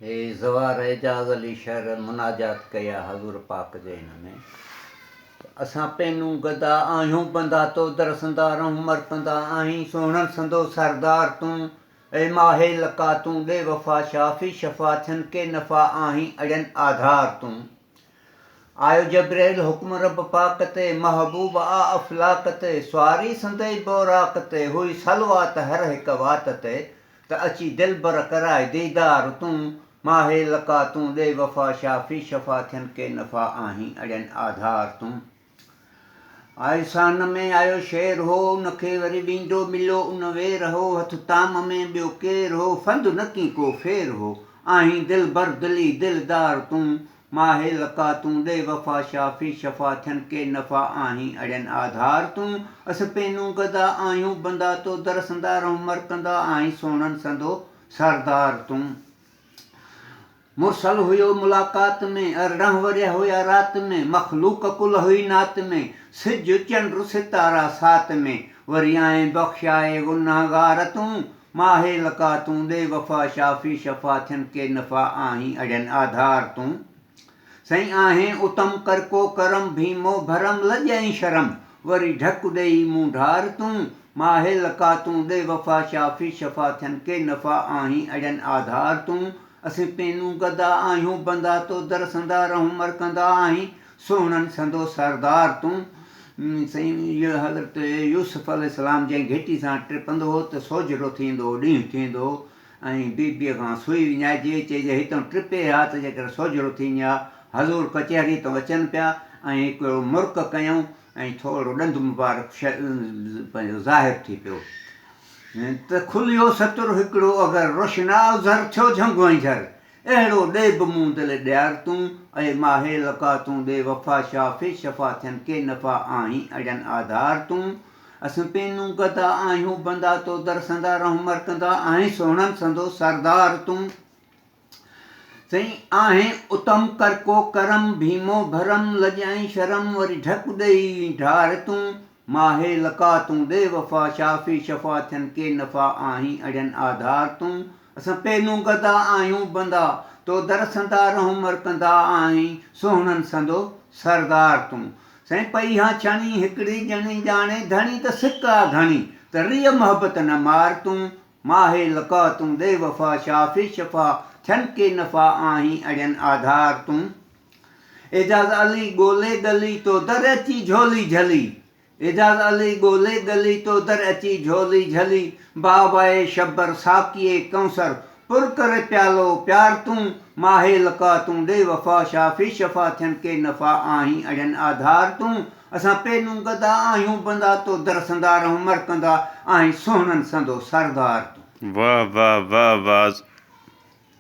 हे ज़वार एजाज़ अली शहर मुनाजात कया हज़ूर पाक जे हिन में असां पैनूं गदा आहियूं बंदा तो दरसंदा रहूं मरकंदा आहीं सोहणनि संदो सरदार तूं ए माहे लका तूं ॾे वफ़ा शाफ़ी शफ़ा थियनि के नफ़ा आहीं अड़ियनि आधार तूं आयो जबरेल हुक्म रब पाक ते महबूब आ अफ़लाक ते स्वारी संदई बोराक ते हुई सलवात हर हिक वात ते त अची दिलबर कराए दीदार तूं माहे लका तूं ॾे वफ़ा शाफ़ी शफ़ा थियनि के नफ़ा आहीं अड़ियनि आधार तूं आयो सान में आयो शेर हो उनखे वरी वींदो मिलियो उन वेर हो हथ ताम में ॿियो केरु हो फंदु न की को फेर हो आहीं दिल बर दिली दिलदार तूं माहे लका तूं ॾे वफ़ा शाफ़ी शफ़ा थियनि के नफ़ा आहीं अड़ियनि आधार तूं अस पैनूं गदा आहियूं बंदा तो दरसंदा रहूं मरकंदा आहीं सोहणनि संदो सरदार तूं मुरसल हुयो मुलाक़ात में अरिड़हं वरिया हुया राति में मख़लूक कुल हुई नात में सिज चंड सितारा सात में वरी आएं बख़्शाए गुनाहगार तूं माहे लका तूं ॾे वफ़ा शाफ़ी शफ़ा थियनि के नफ़ा आहीं अड़ियनि आधार तूं सईं आहीं उतम कर को करम भीमो भरम लॼई शर्म वरी ढक ॾेई मूं ढार तूं माहे लका तूं ॾे वफ़ा शाफ़ी शफ़ा थियनि के नफ़ा आहीं अड़ियनि आधार तूं असीं पैनूं गदा आहियूं बंदा तो दरसंदा रहूं मरकंदा आहीं सोहणनि संदो सरदार तूं साईं इहो हज़रत यूसुफ अलैहिस्सलाम जंहिं घिटी सां टिपंदो हो त सोजरो थींदो ॾींहुं थींदो ऐं बीबीअ खां सुई विञाइजे चइजे हितां टिपे हा त जेकर सोजरो थींदी आहे हज़ूर कचहरी तो अचनि पिया ऐं हिकिड़ो मुर्क कयूं ऐं थोरो ॾंदु मुबारक पंहिंजो ज़ाहिर थी पियो त खुलियो सतुर हिकिड़ो अगरि रोशनाव ज़र थियो झंगो ऐं झर अहिड़ो ॾे बि मूं दिलि ॾियार तूं ऐं माहे लका तूं ॾे वफ़ा शाफ़ी शफ़ा थियनि के नफ़ा आहीं अड़ियनि आधार तूं असां पैनूं गदा आहियूं बंदा तो दरसंदा रहूं मरकंदा आहीं सोहणनि संदो सरदार तूं सईं आहीं उतम कर को करम भीमो भरम लॼाई शर्म वरी ढक ॾेई ढार तूं माहे लका तूं ॾे वफ़ा शाफ़ी शफ़ा थियनि के नफ़ा आहीं अड़ियनि आधार तूं असां पैनूं गदा आहियूं बंदा तो दरसंदा रहूं मरकंदा आहीं सोहणनि संदो सरदार तूं साईं पई हा छणी हिकिड़ी ॼणी ॼाणे धणी त सिका घणी त रिय मोहबत न मार तूं माहे लका तूं ॾे वफ़ा शाफ़ी शफ़ा थियनि के नफ़ा आहीं अड़ियनि आधार तूं एजाज़ अली ॻोल्हे गली तो दर अची झोली झली एजाज़ अली ॻोल्हे गली तो दर अची झोली झली बाबाए शब्बर साकीए कौसर पुर करे प्यालो प्यार तूं माहे लका तूं ॾे वफ़ा शाफ़ी शफ़ा थियनि के नफ़ा आहीं अड़ियनि आधार तूं असां पैनूं गदा आहियूं बंदा तो दरसंदा रहूं मरकंदा आहीं सोहणनि संदो सरदार तूं वाह वाह वाह वाह